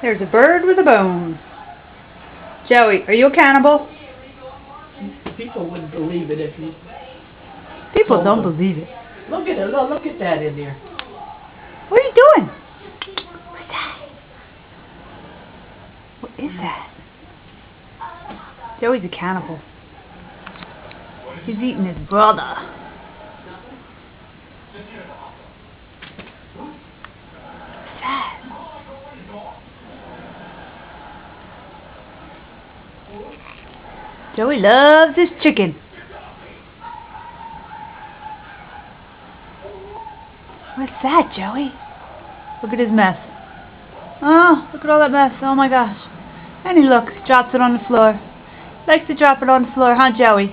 There's a bird with a bone. Joey, are you a cannibal? People wouldn't believe it if you... People don't believe it. Look at it. Look at that in there. What are you doing? What's that? What is that? Joey's a cannibal. He's eating his brother. What's that? Joey loves his chicken. What's that, Joey? Look at his mess. Oh, look at all that mess. Oh my gosh. And he drops it on the floor. Likes to drop it on the floor, huh, Joey?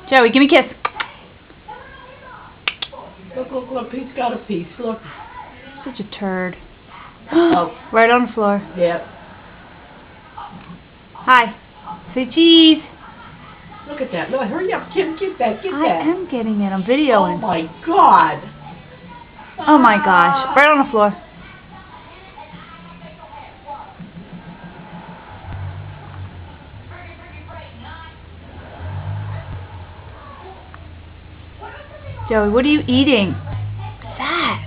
Joey, give me a kiss. Look, he's got a piece. Look. Such a turd. Oh. Right on the floor. Yep. Hi. Say cheese. Look at that. Look, hurry up, Kim. Get that. I am getting it. I'm videoing. Oh my God. Oh my gosh. Right on the floor. Joey, what are you eating? What's that?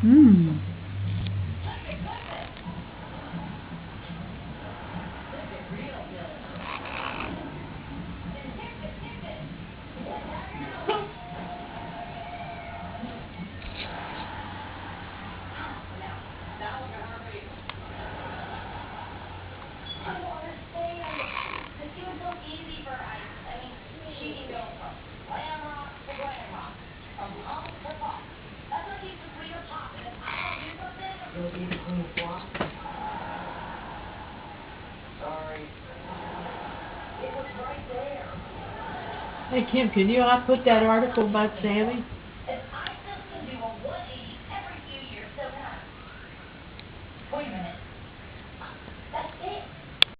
Mmm. Hey Kim, can you put that article about Sammy?